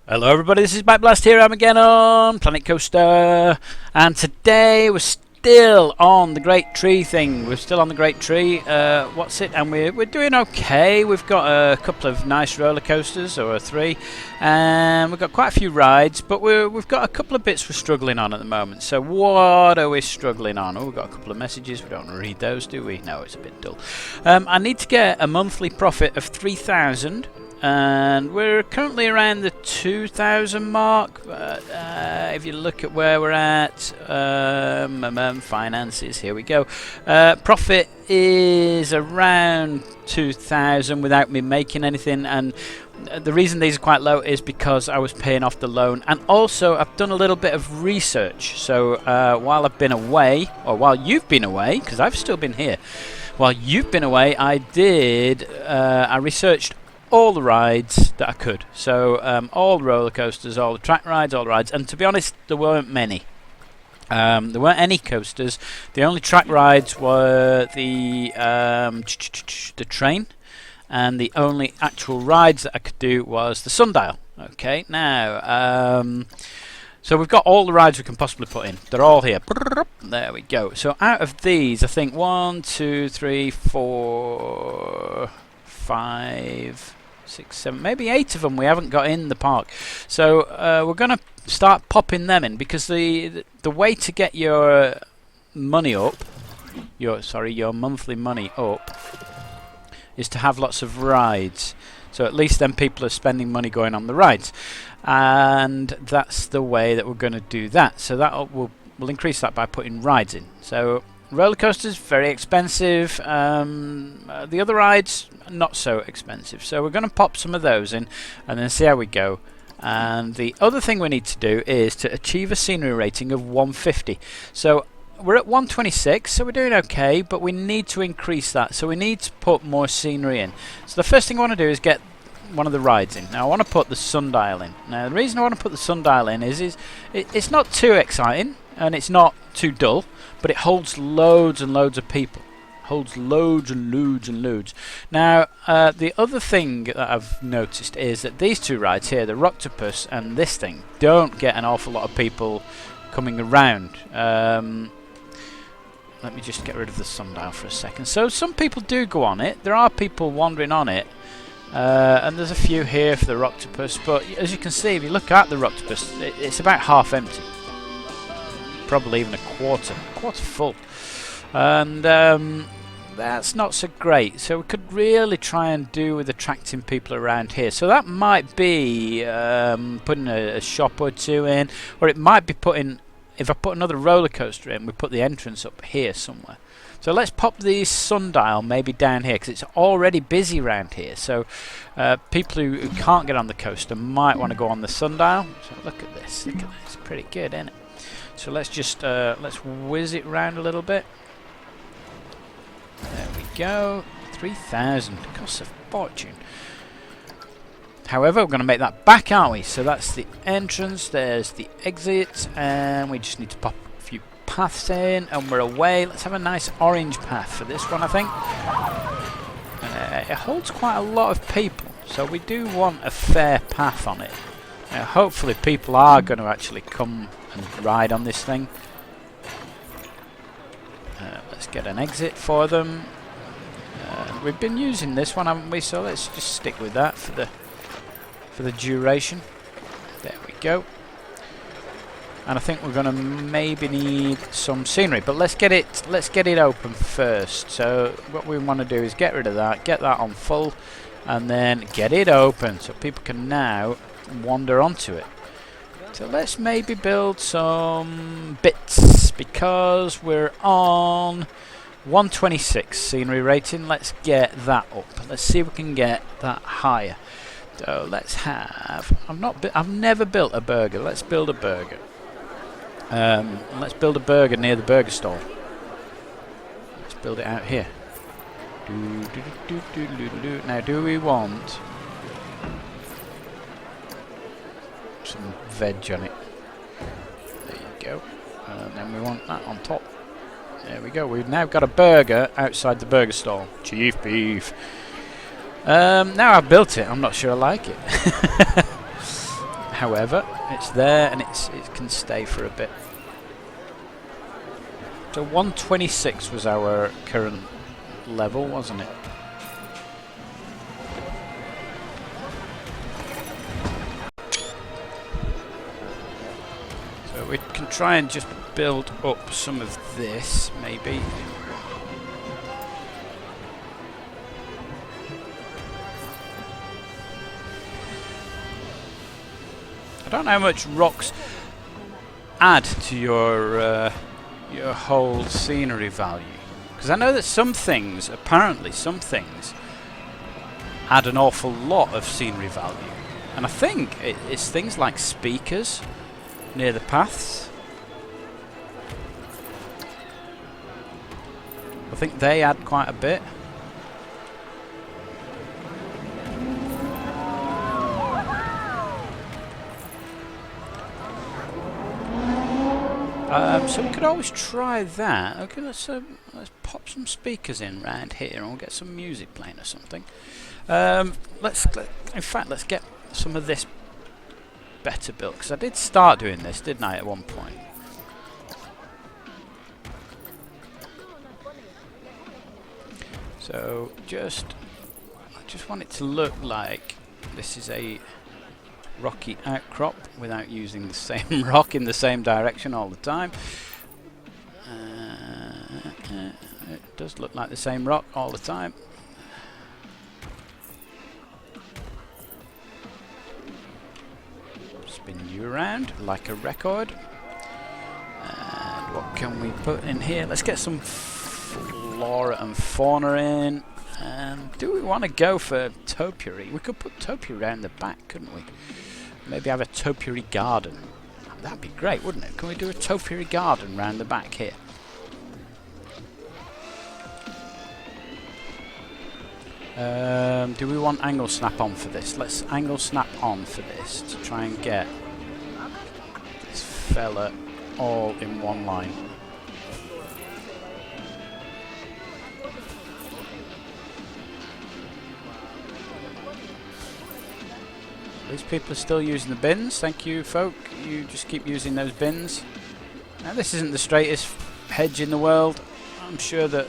Hello everybody, this is Backblast here. I'm again on Planet Coaster, and today we're still on the Great Tree thing. We're still on the Great Tree. What's it? And we're doing okay. We've got a couple of nice roller coasters, or three, and we've got quite a few rides. But we've got a couple of bits we're struggling on at the moment. So what are we struggling on? Oh, we've got a couple of messages. We don't want to read those, do we? No, it's a bit dull. I need to get a monthly profit of 3,000. And we're currently around the 2,000 mark. If you look at where we're at, finances, here we go. Profit is around 2,000 without me making anything, and the reason these are quite low is because I was paying off the loan, and also I've done a little bit of research. So while I've been away, or while you've been away, because I've still been here, while you've been away, I researched all the rides that I could. So all the roller coasters, all the track rides, all the rides, and to be honest, there weren't many. There weren't any coasters. The only track rides were the train, and the only actual rides that I could do was the sundial. Okay, now so we've got all the rides we can possibly put in. They're all here. There we go. So out of these, I think 1, 2, 3, 4, 5, 6, 7, maybe 8 of them we haven't got in the park. So we're going to start popping them in, because the way to get your money up, your monthly money up, is to have lots of rides. So at least then people are spending money going on the rides, and that's the way that we're going to do that. So that we'll increase that by putting rides in. So roller coasters, very expensive. The other rides, not so expensive. So we're going to pop some of those in and then see how we go. And the other thing we need to do is to achieve a scenery rating of 150. So we're at 126, so we're doing okay, but we need to increase that. So we need to put more scenery in. So the first thing I want to do is get one of the rides in. Now I want to put the sundial in. Now the reason I want to put the sundial in is it's not too exciting and it's not too dull, but it holds loads and loads of people. Holds loads and loads and loads. Now, the other thing that I've noticed is that these two rides here, the Rocktopus and this thing, don't get an awful lot of people coming around. Let me just get rid of the sundial for a second. So some people do go on it. There are people wandering on it. And there's a few here for the Rocktopus. But as you can see, if you look at the Rocktopus, it's about half empty. Probably even a quarter full. And that's not so great. So we could really try and do with attracting people around here. So that might be putting a shop or two in, or it might be putting, if I put another roller coaster in, we put the entrance up here somewhere. So let's pop the sundial maybe down here, because it's already busy around here. So people who can't get on the coaster might want to go on the sundial. So look at this, it's pretty good, isn't it? So let's just let's whiz it round a little bit. There we go. 3,000. Costs a fortune. However, we're going to make that back, aren't we? So that's the entrance. There's the exit, and we just need to pop a few paths in, and we're away. Let's have a nice orange path for this one, I think. It holds quite a lot of people, so we do want a fair path on it. Hopefully, people are going to actually come and ride on this thing. Let's get an exit for them. We've been using this one, haven't we? So let's just stick with that for the duration. There we go. And I think we're going to maybe need some scenery, but let's get it open first. So what we want to do is get rid of that, get that on full, and then get it open so people can now wander onto it. So let's maybe build some bits, because we're on 126 scenery rating. Let's get that up. Let's see if we can get that higher. So let's have, I've never built a burger. Let's build a burger. Let's build a burger near the burger stall. Let's build it out here. Now, do we want some veg on it? There you go. And then we want that on top. There we go. We've now got a burger outside the burger stall. Chief beef. Now I've built it, I'm not sure I like it. However, it's there and it can stay for a bit. So 126 was our current level, wasn't it? So we can try and just build up some of this, maybe. I don't know how much rocks add to your whole scenery value, because I know that some things, apparently some things, add an awful lot of scenery value, and I think it's things like speakers near the paths. I think they add quite a bit. So we could always try that. Okay, let's pop some speakers in round here and we'll get some music playing or something. In fact, let's get some of this better built, because I did start doing this, didn't I, at one point? So I just want it to look like this is a rocky outcrop without using the same rock in the same direction all the time. It does look like the same rock all the time. Spin you around like a record. And what can we put in here? Let's get some flora and fauna in. Do we want to go for topiary? We could put topiary around the back, couldn't we? Maybe have a topiary garden. That'd be great, wouldn't it? Can we do a topiary garden round the back here? Do we want angle snap on for this? Let's angle snap on for this to try and get this fella all in one line. These people are still using the bins. Thank you, folk. You just keep using those bins. Now, this isn't the straightest hedge in the world. I'm sure that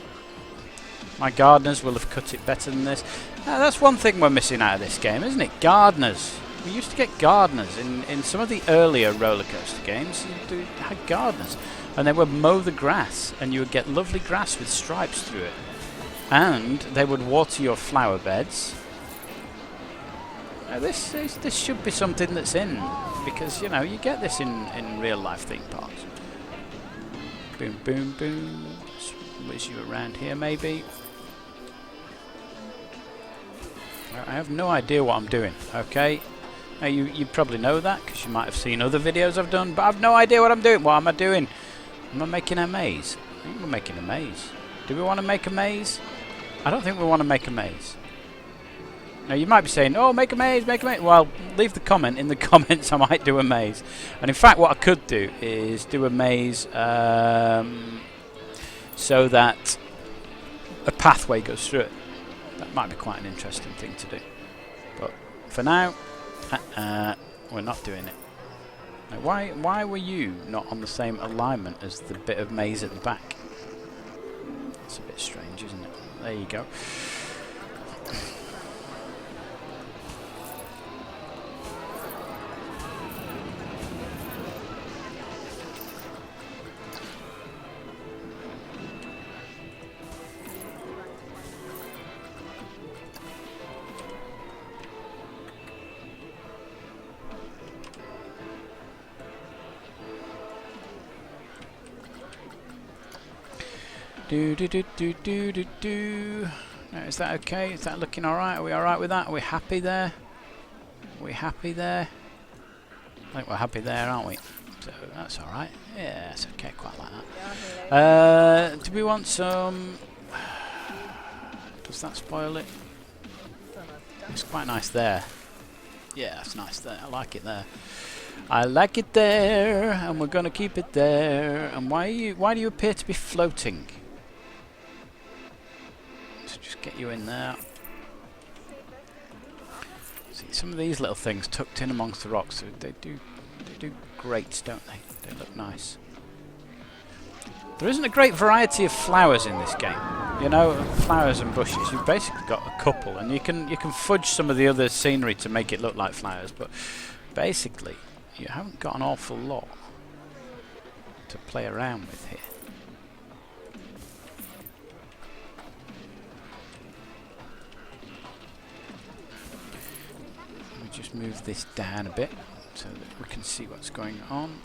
my gardeners will have cut it better than this. Now, that's one thing we're missing out of this game, isn't it? Gardeners. We used to get gardeners in some of the earlier roller coaster games. You had gardeners, and they would mow the grass, and you would get lovely grass with stripes through it. And they would water your flower beds. Now this should be something that's in, because you know you get this in real life theme parks. Boom, boom, boom. Whiz you around here, maybe. I have no idea what I'm doing. Okay, now you probably know that because you might have seen other videos I've done, but I've no idea what I'm doing. What am I doing? Am I making a maze? I think we're making a maze. Do we want to make a maze? I don't think we want to make a maze. Now you might be saying, oh, make a maze, make a maze. Well, leave the comment in the comments. I might do a maze. And in fact, what I could do is do a maze so that a pathway goes through it. That might be quite an interesting thing to do. But for now, we're not doing it. Now, why were you not on the same alignment as the bit of maze at the back? It's a bit strange, isn't it? There you go. Do. Now, is that okay? Is that looking alright? Are we alright with that? Are we happy there? Are we happy there? I think we're happy there, aren't we? So that's alright. Yeah, it's okay, quite like that. Do we want some... Does that spoil it? It's quite nice there. Yeah, it's nice there. I like it there. I like it there, and we're gonna keep it there. And why do you appear to be floating? Let's just get you in there. So you some of these little things tucked in amongst the rocks, they do great, don't they? They look nice. There isn't a great variety of flowers in this game. You know, flowers and bushes. You've basically got a couple, and you can fudge some of the other scenery to make it look like flowers, but basically you haven't got an awful lot to play around with here. Let me just move this down a bit so that we can see what's going on.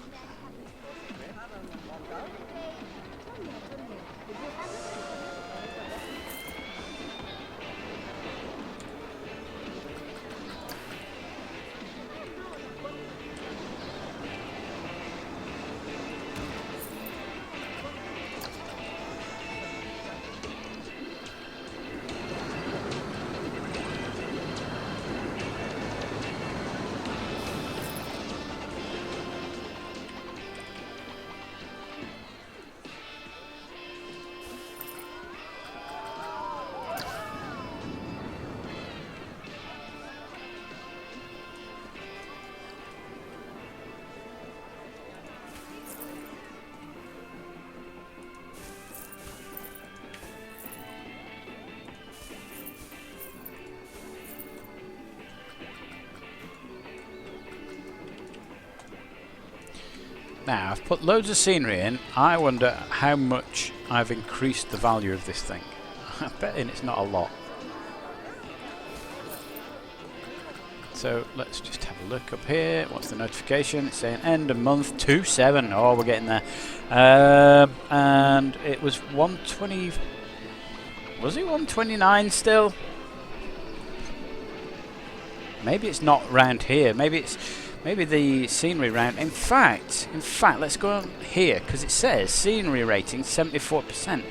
Now, I've put loads of scenery in. I wonder how much I've increased the value of this thing. I bet it's not a lot. So let's just have a look up here. What's the notification? It's saying end of month 2/7. Oh, we're getting there. And it was 120. Was it 129 still? Maybe it's not round here. Maybe the scenery round. In fact, let's go on here because it says scenery rating 74%.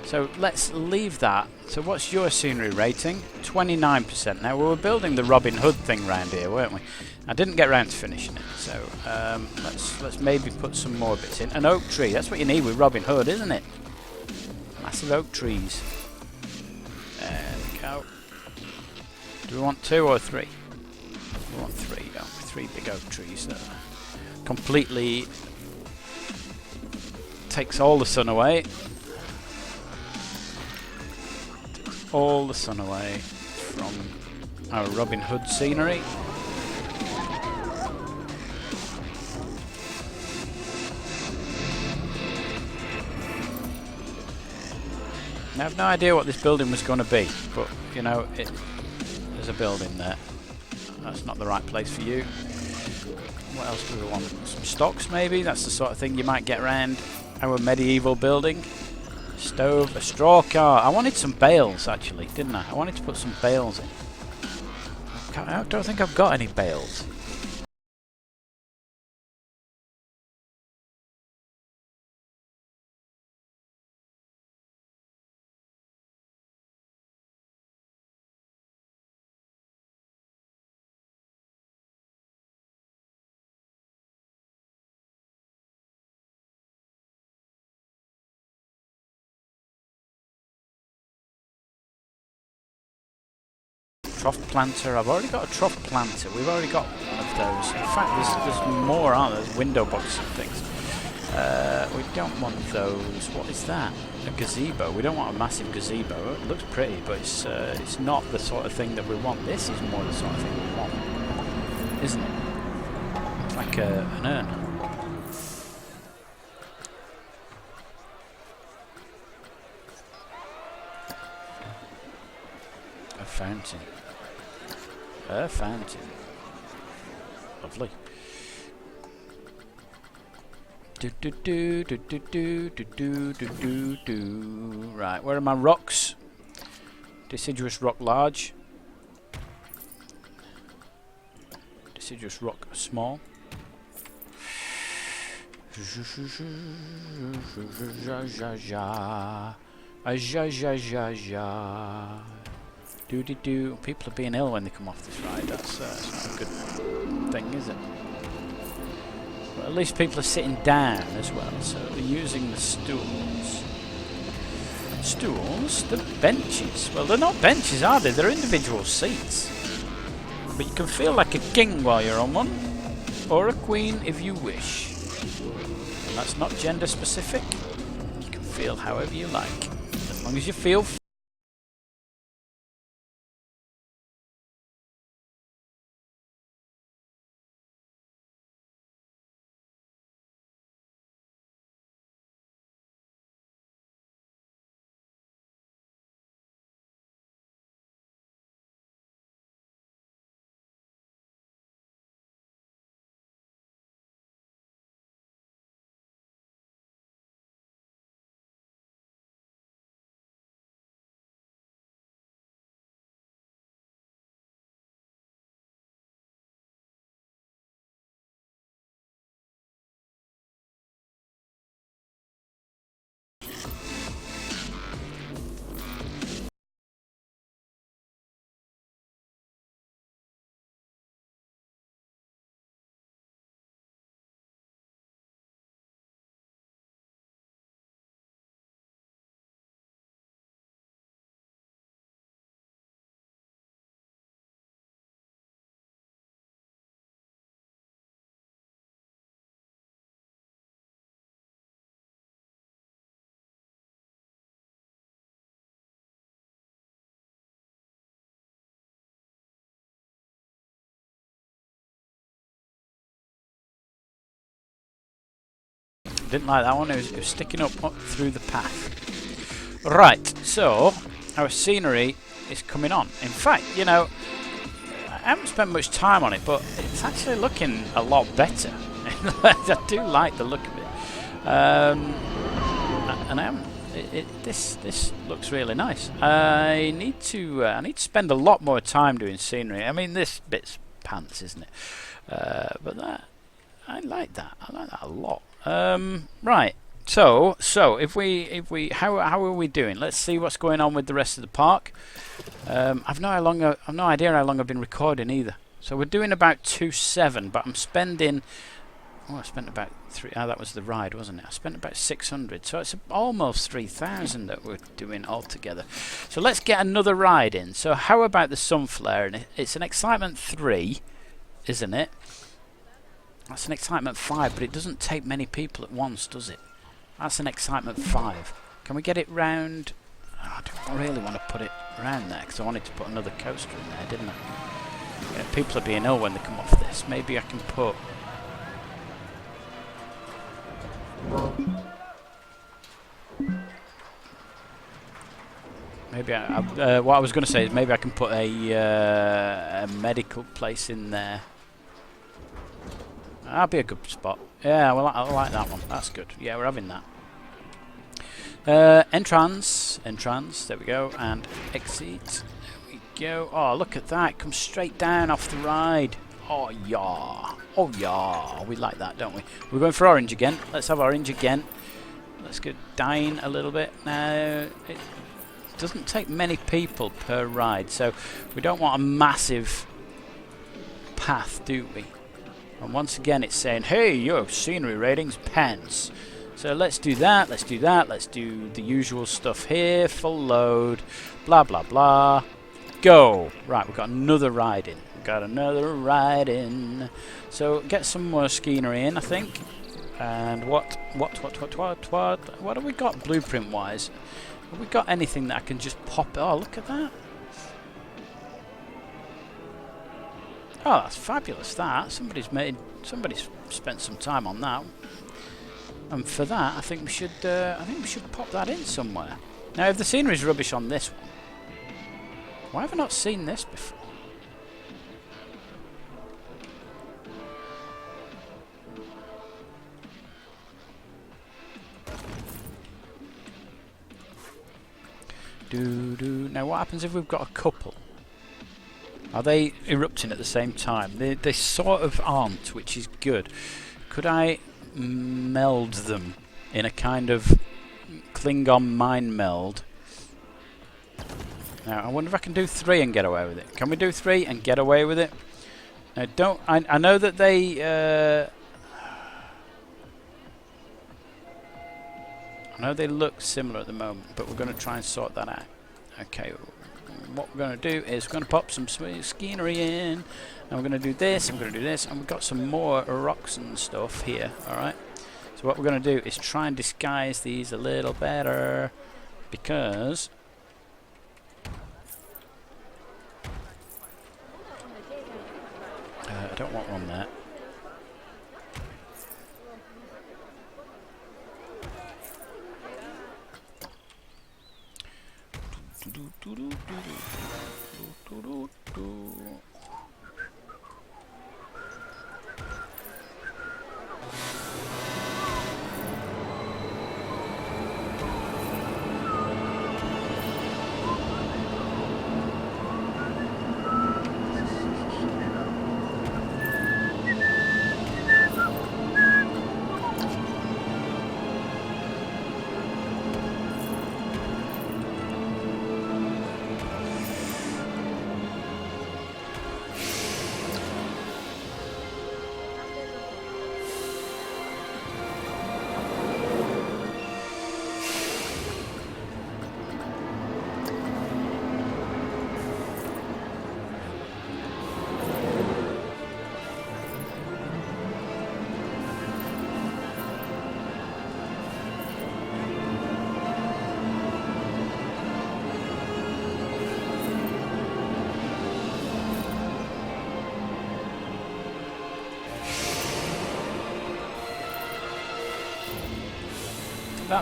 So let's leave that. So what's your scenery rating? 29%. Now we were building the Robin Hood thing round here, weren't we? I didn't get round to finishing it. So let's maybe put some more bits in. An oak tree. That's what you need with Robin Hood, isn't it? Massive oak trees. There we go. Do we want 2 or 3? We want 3, don't we? 3 big oak trees that completely takes all the sun away. Takes all the sun away from our Robin Hood scenery. Now, I have no idea what this building was going to be, but you know, there's a building there. That's not the right place for you. What else do we want? Some stocks maybe? That's the sort of thing you might get around our medieval building. Stove, a straw car. I wanted some bales actually, didn't I? I wanted to put some bales in. I don't think I've got any bales. Trough planter. I've already got a trough planter. We've already got one of those. In fact, there's more, aren't there? There's window boxes and things. We don't want those. What is that? A gazebo. We don't want a massive gazebo. It looks pretty, but it's not the sort of thing that we want. This is more the sort of thing we want, isn't it? It's like an urn. A fountain. A fountain. Lovely. Right, where are my rocks? Deciduous rock large. Deciduous rock small. Do. People are being ill when they come off this ride. That's not a good thing, is it? But at least people are sitting down as well, so they're using the stools. Stools? The benches? Well, they're not benches, are they? They're individual seats. But you can feel like a king while you're on one, or a queen if you wish. And that's not gender specific. You can feel however you like, as long as you feel. Didn't like that one, it was sticking up through the path. Right, so our scenery is coming on. In fact, you know, I haven't spent much time on it, but it's actually looking a lot better. I do like the look of it. And I haven't. This looks really nice. I need to spend a lot more time doing scenery. I mean, this bit's pants, isn't it? But that I like that. I like that a lot. Right. So if we how are we doing? Let's see what's going on with the rest of the park. I've no idea how long I've been recording either. So we're doing about 2.7, but I'm spending. Oh, I spent about 3. Oh, that was the ride, wasn't it? I spent about 600, so it's almost 3,000 that we're doing altogether. So let's get another ride in. So how about the Sunflare? And it's an excitement 3, isn't it? That's an excitement 5, but it doesn't take many people at once, does it? That's an excitement 5. Can we get it round? Oh, I don't really want to put it round there because I wanted to put another coaster in there, didn't I? Yeah, people are being ill when they come off this. Maybe I can put. Maybe what I was going to say is maybe I can put a medical place in there. That'll be a good spot. Yeah, well, I like that one. That's good. Yeah, we're having that. Entrance. There we go. And exit. There we go. Oh, look at that. It comes straight down off the ride. Oh, yeah. Oh, yeah. We like that, don't we? We're going for orange again. Let's have orange again. Let's go down a little bit. Now, it doesn't take many people per ride, so we don't want a massive path, do we? And once again it's saying, hey, your scenery rating's pants. So let's do that, let's do the usual stuff here, full load, blah blah blah. Go! Right, we've got another ride in. So get some more scenery in, I think. And what have we got blueprint wise? Have we got anything that I can just pop? Oh, look at that. Oh, that's fabulous, that. Somebody's spent some time on that. And for that, I think we should pop that in somewhere. Now, if the scenery's rubbish on this one, why have I not seen this before? Now, what happens if we've got a couple? Are they erupting at the same time? They sort of aren't, which is good. Could I meld them in a kind of Klingon mind meld? Now, I wonder if I can do 3 and get away with it. Can we do 3 and get away with it? Now, I know that they... I know they look similar at the moment, but we're going to try and sort that out. Okay, what we're going to do is we're going to pop some scenery in, and we're going to do this, and we're going to do this, and we've got some more rocks and stuff here, alright? So what we're going to do is try and disguise these a little better, because I don't want one there.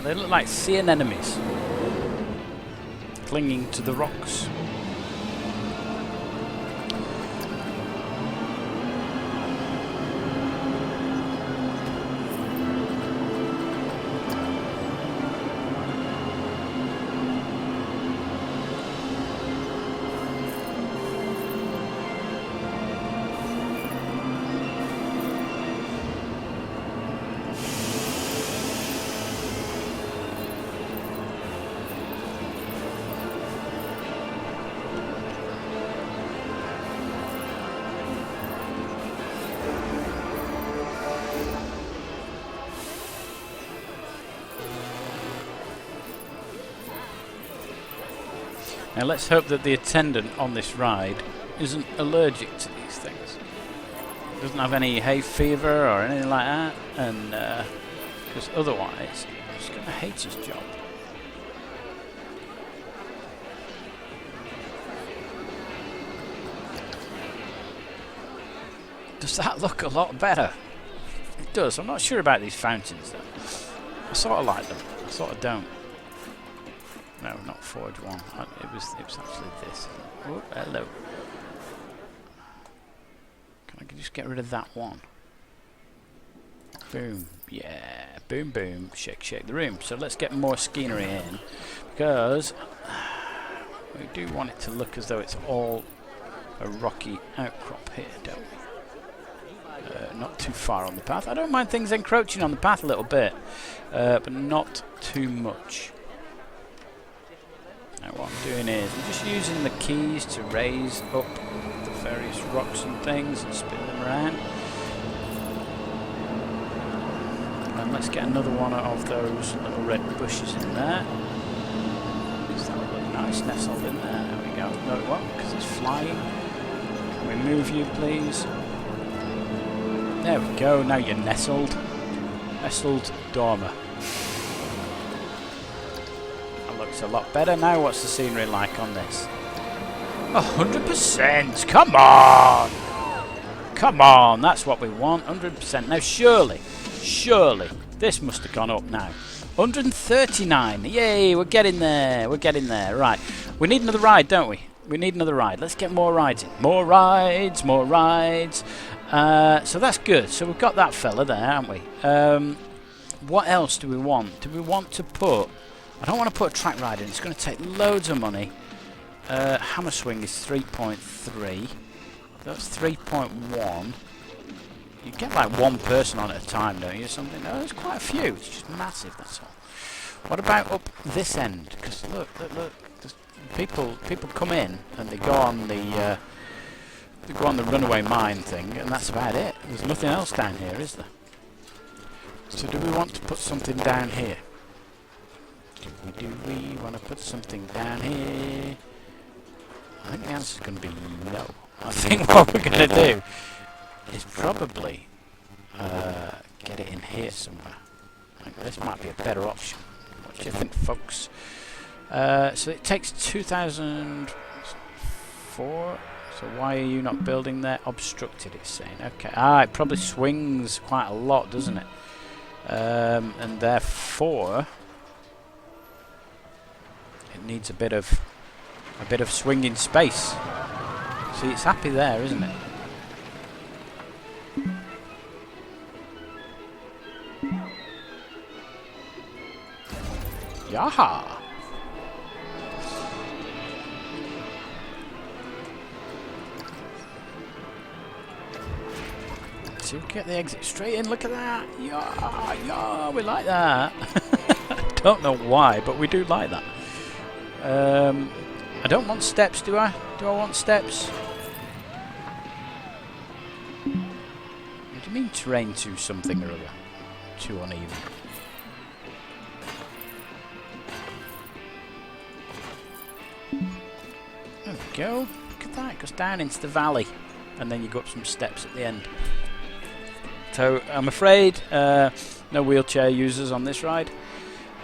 They look like sea anemones clinging to the rocks. Now let's hope that the attendant on this ride isn't allergic to these things. Doesn't have any hay fever or anything like that, and because otherwise he's going to hate his job. Does that look a lot better? It does. I'm not sure about these fountains though. I sort of like them. I sort of don't. No, not Forge 1. It was actually this. Oh, hello. Can I just get rid of that one? Boom. Yeah. Boom, boom. Shake, shake the room. So let's get more scenery in, because we do want it to look as though it's all a rocky outcrop here, don't we? Not too far on the path. I don't mind things encroaching on the path a little bit, but not too much. Now what I'm doing is I'm just using the keys to raise up the various rocks and things and spin them around. And let's get another one of those little red bushes in there. Because that would look nice nestled in there. There we go. No it won't because it's flying. Can we move you please? There we go. Now you're nestled. Nestled dormer. Looks a lot better now. What's the scenery like on this? 100%! Come on! Come on, that's what we want. 100%. Now surely, this must have gone up now. 139. Yay, we're getting there. We're getting there. Right. We need another ride, don't we? We need another ride. Let's get more rides in. More rides, more rides. So that's good. So we've got that fella there, haven't we? What else do we want? Do we want to put... I don't want to put a track ride in. It's going to take loads of money. Hammer swing is 3.3. That's 3.1. You get like one person on at a time, don't you? Something. No, there's quite a few. It's just massive. That's all. What about up this end? Because look. People come in and they go on the runaway mine thing, and that's about it. There's nothing else down here, is there? So do we want to put something down here? Do we want to put something down here? I think the answer is going to be no. I think what we're going to do is probably get it in here somewhere. I think this might be a better option. What do you think, folks? So it takes 2004. So why are you not building there? Obstructed, it's saying. Okay. It probably swings quite a lot, doesn't it? And therefore it needs a bit of swinging space. See, it's happy there, isn't it? Yaha! So we get the exit straight in. Look at that! Yeah, yeah, we like that. I don't know why, but we do like that. I don't want steps, do I? Do I want steps? What do you mean terrain to something or other? Too uneven. There we go. Look at that. It goes down into the valley. And then you go up some steps at the end. So I'm afraid no wheelchair users on this ride.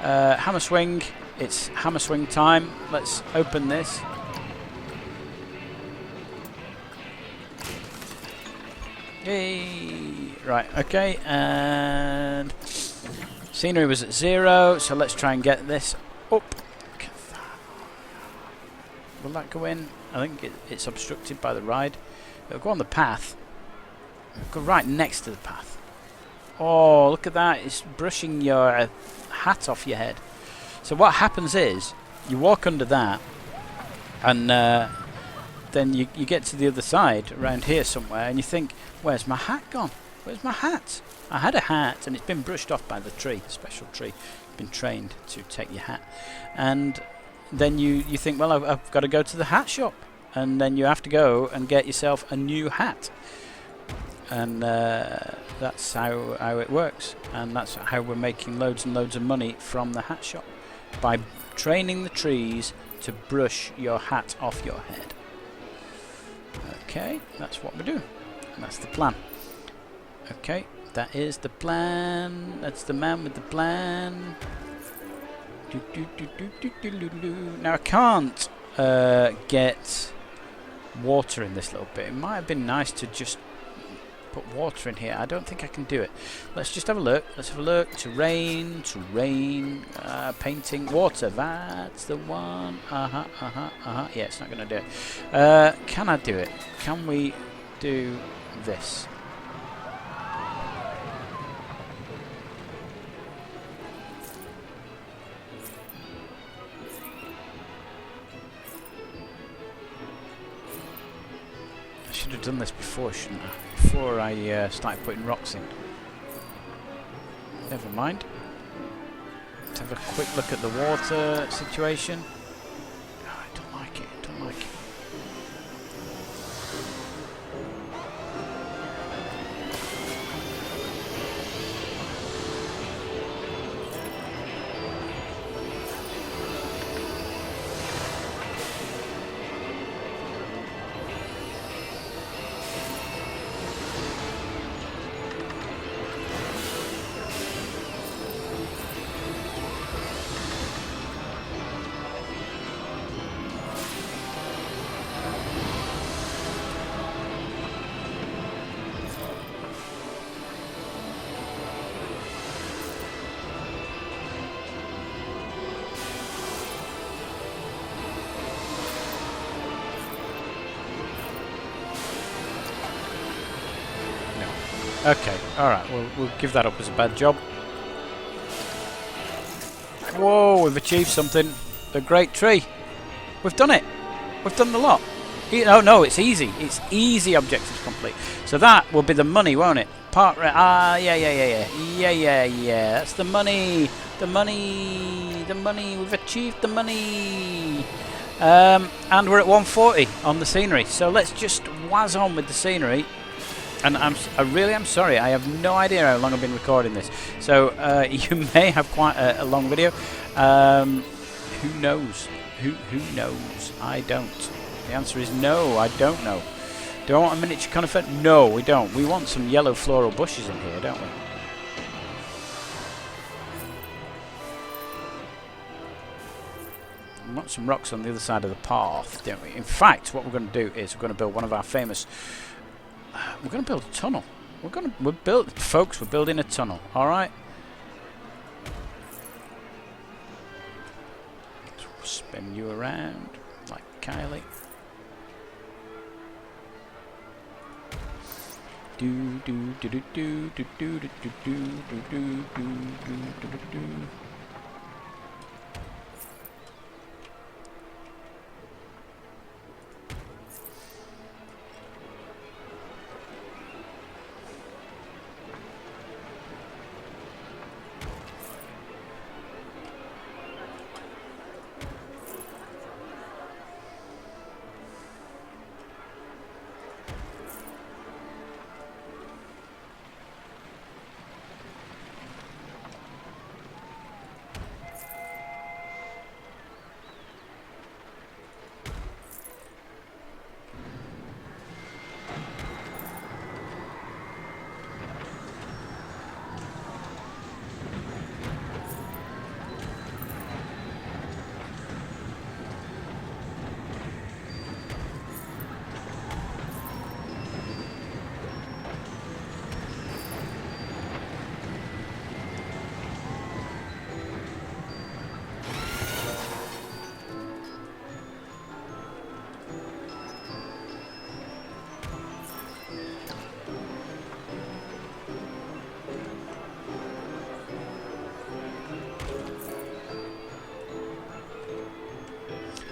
Hammer swing. It's hammer swing time. Let's open this. Yay! Right, okay, and scenery was at 0, so let's try and get this up. Look at that. Will that go in? I think it's obstructed by the ride. It'll go on the path. It'll go right next to the path. Oh, look at that. It's brushing your hat off your head. So what happens is, you walk under that, and then you get to the other side, around here somewhere, and you think, where's my hat gone? Where's my hat? I had a hat, and it's been brushed off by the tree, the special tree. Been trained to take your hat. And then you think, well, I've got to go to the hat shop. And then you have to go and get yourself a new hat. And that's how it works. And that's how we're making loads and loads of money from the hat shop. By training the trees to brush your hat off your head. Okay, that's what we do. And that's the plan. Okay, that is the plan. That's the man with the plan. Now I can't get water in this little bit. It might have been nice to just put water in here. I don't think I can do it. Let's just have a look. Let's have a look. Terrain, painting, water. That's the one. Yeah, it's not going to do it. Can I do it? Can we do this? I should have done this before, shouldn't I? Before I started putting rocks in. Never mind. Let's have a quick look at the water situation. Oh, I don't like it. I don't like it. Okay, alright, we'll give that up as a bad job. Whoa, we've achieved something. A great tree. We've done it. We've done the lot. No, it's easy. It's easy objectives complete. So that will be the money, won't it? Yeah. That's the money. The money. We've achieved the money. And we're at 140 on the scenery. So let's just whiz on with the scenery. And I really am sorry. I have no idea how long I've been recording this. So you may have quite a long video. Who knows? Who knows? I don't. The answer is no, I don't know. Do I want a miniature conifer? No, we don't. We want some yellow floral bushes in here, don't we? We want some rocks on the other side of the path, don't we? In fact, what we're going to do is we're going to build one of our famous... we're going to build a tunnel. Folks, we're building a tunnel, alright? Spin you around like Kylie. Do do do do do do do do do do do do do do.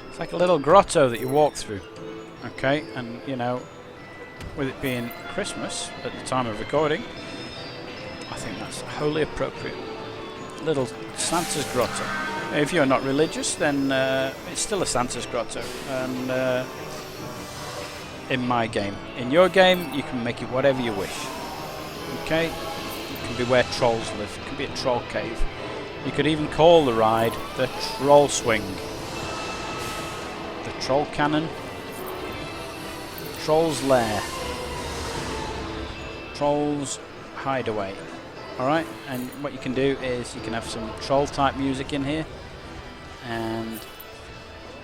It's like a little grotto that you walk through, okay? And, you know, with it being Christmas at the time of recording, I think that's wholly appropriate. Little Santa's grotto. If you're not religious, then it's still a Santa's grotto. And in my game. In your game, you can make it whatever you wish. Okay? It can be where trolls live. It can be a troll cave. You could even call the ride the Troll Swing. The Troll Cannon. Troll's Lair. Troll's Hideaway. Alright, and what you can do is you can have some troll type music in here, and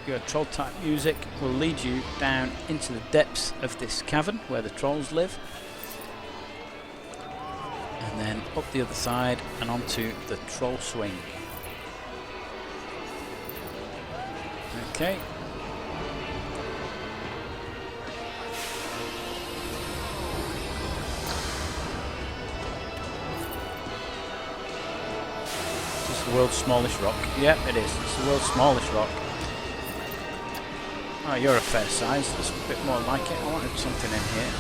your troll type music will lead you down into the depths of this cavern where the trolls live, and then up the other side and onto the Troll Swing. Okay. The world's smallest rock. Yep, it is. It's the world's smallest rock. Oh, you're a fair size. There's a bit more like it. I wanted something in here.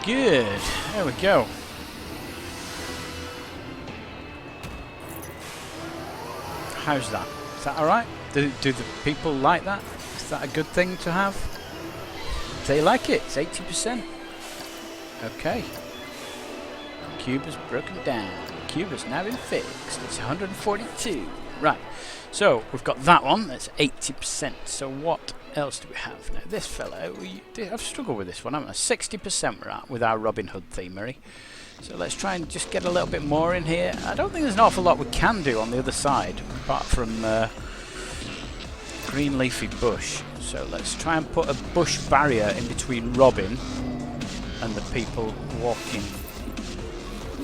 Good. There we go. How's that? Is that alright? Do the people like that? Is that a good thing to have? They like it. It's 80%. Okay. Cube is broken down. Cube has now been fixed. It's 142. Right. So we've got that one. That's 80%. So what else do we have now? This fellow. I've struggled with this one. I'm at 60% we're at with our Robin Hood themery. So let's try and just get a little bit more in here. I don't think there's an awful lot we can do on the other side, apart from green leafy bush. So let's try and put a bush barrier in between Robin and the people walking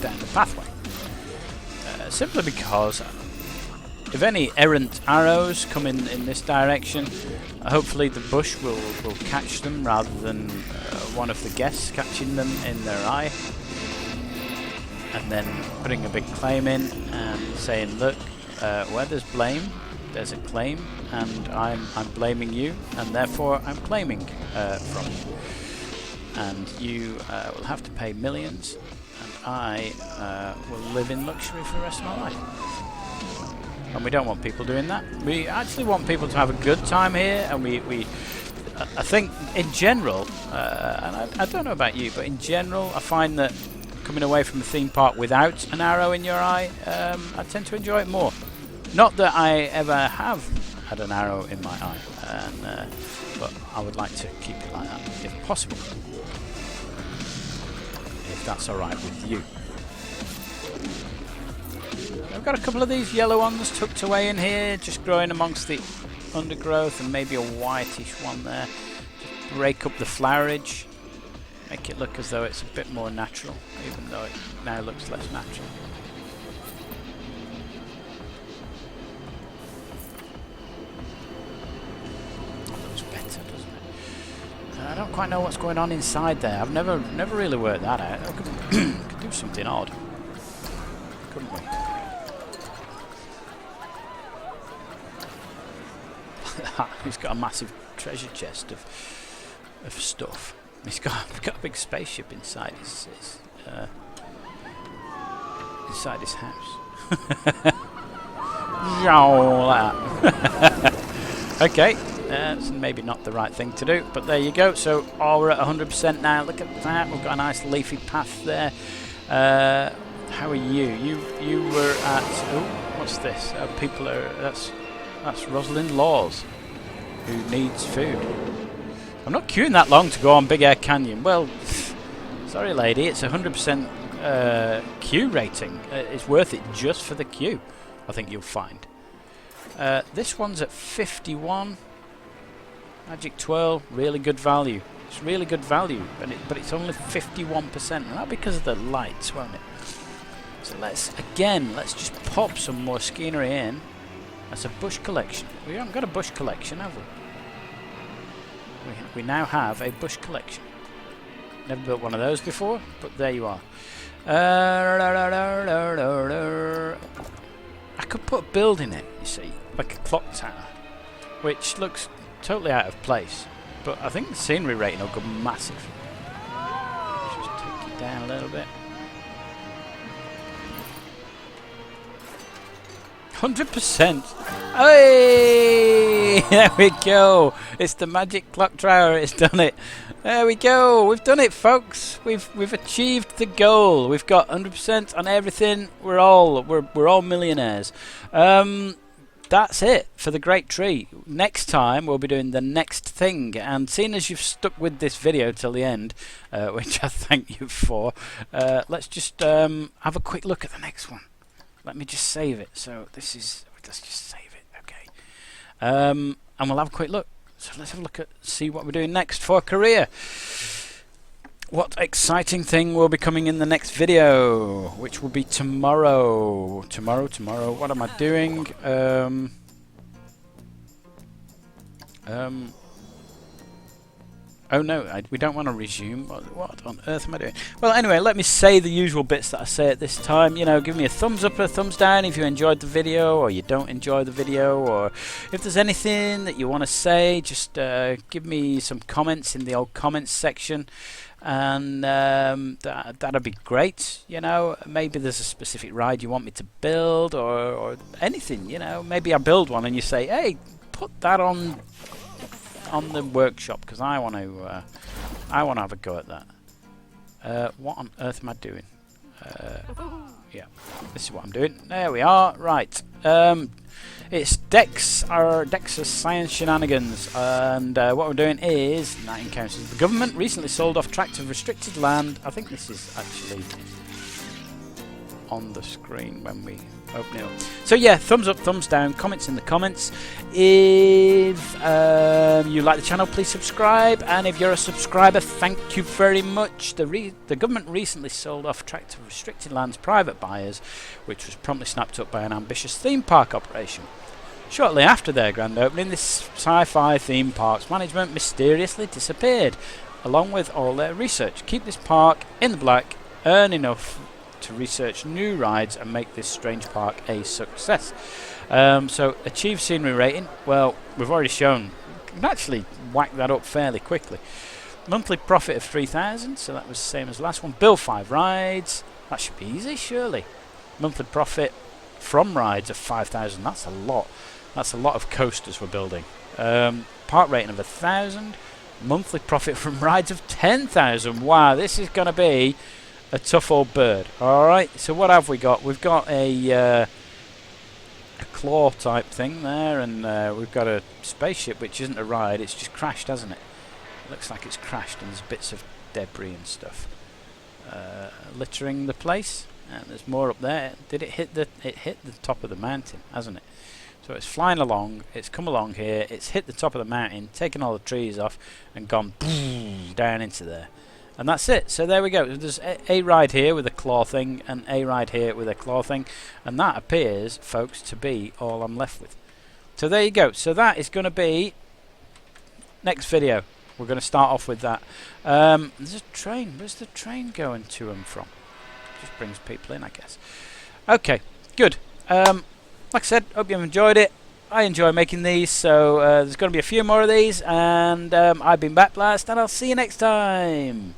down the pathway. Simply because if any errant arrows come in this direction, hopefully the bush will catch them rather than one of the guests catching them in their eye. And then putting a big claim in and saying, look, where there's blame, there's a claim, and I'm blaming you, and therefore I'm claiming from you. And you will have to pay millions, and I will live in luxury for the rest of my life. And we don't want people doing that. We actually want people to have a good time here, and I think in general, and I don't know about you, but in general, I find that coming away from the theme park without an arrow in your eye, I tend to enjoy it more. Not that I ever have had an arrow in my eye, but I would like to keep it like that if possible. If that's alright with you. I've got a couple of these yellow ones tucked away in here, just growing amongst the undergrowth, and maybe a whitish one there. Just break up the flowerage, make it look as though it's a bit more natural, even though it now looks less natural. I don't quite know what's going on inside there. I've never really worked that out. I could do something odd, couldn't we? He's got a massive treasure chest of stuff. He's got a big spaceship inside his house. Okay. It's maybe not the right thing to do, but there you go. So we're at 100% now. Look at that. We've got a nice leafy path there. How are you? You were at... Oh, what's this? People are... That's Rosalind Laws, who needs food. I'm not queuing that long to go on Big Air Canyon. Well, sorry lady, it's 100% queue rating. It's worth it just for the queue, I think you'll find. This one's at 51. Magic Twirl, really good value. It's really good value, but it's only 51%, and that's because of the lights, won't it? So let's just pop some more scenery in. That's a bush collection. We haven't got a bush collection, have we? We now have a bush collection. Never built one of those before, but there you are. I could put a building in, you see, like a clock tower, which looks totally out of place, but I think the scenery rating will go massive. Just take it down a little bit. 100%. Hey, there we go. It's the magic clock tower. It's done it. There we go. We've done it, folks. We've achieved the goal. We've got 100% on everything. We're all millionaires. That's it for the Great Tree. Next time we'll be doing the next thing, and seeing as you've stuck with this video till the end, which I thank you for, let's just have a quick look at the next one. Let me just save it. So let's just save it, okay. And we'll have a quick look. So let's have a look at, see what we're doing next for Korea. What exciting thing will be coming in the next video, which will be tomorrow. Tomorrow. What am I doing? Oh no, we don't want to resume. What on earth am I doing? Well, anyway, let me say the usual bits that I say at this time. You know, give me a thumbs up or a thumbs down if you enjoyed the video, or you don't enjoy the video, or if there's anything that you want to say, just give me some comments in the old comments section. And that'd be great. You know, maybe there's a specific ride you want me to build, or anything. You know, maybe I build one and you say, hey, put that on the workshop, because I want to have a go at that. What on earth am I doing? Yeah, this is what I'm doing. There we are. Right. It's Dex's Science Shenanigans, and what we're doing is Night Encounters. The government recently sold off tracts of restricted land. I think this is actually on the screen when we open it up. So yeah, thumbs up, thumbs down, comments in the comments. If you like the channel, please subscribe, and if you're a subscriber, thank you very much. The government recently sold off tracts of restricted lands to private buyers, which was promptly snapped up by an ambitious theme park operation. Shortly after their grand opening, this sci-fi theme park's management mysteriously disappeared, along with all their research. Keep this park in the black, earn enough to research new rides and make this strange park a success. So achieve scenery rating. Well, we've already shown we can actually whack that up fairly quickly. Monthly profit of 3,000, so that was the same as the last one. Build 5 rides. That should be easy, surely. Monthly profit from rides of 5,000. That's a lot. That's a lot of coasters we're building. Park rating of 1,000. Monthly profit from rides of 10,000. Wow, this is going to be a tough old bird. Alright, so what have we got? We've got a claw type thing there, and we've got a spaceship which isn't a ride, it's just crashed, hasn't it? Looks like it's crashed and there's bits of debris and stuff littering the place, and there's more up there. Did it hit the top of the mountain, hasn't it? So it's flying along, it's come along here, it's hit the top of the mountain, taken all the trees off and gone boom, down into there. And that's it. So there we go. There's a ride here with a claw thing and a ride here with a claw thing, and that appears, folks, to be all I'm left with. So there you go. So that is going to be next video. We're going to start off with that. There's a train. Where's the train going to and from? Just brings people in, I guess. Okay, good. Like I said, hope you've enjoyed it. I enjoy making these, so there's going to be a few more of these, and I've been Bat Blast, and I'll see you next time.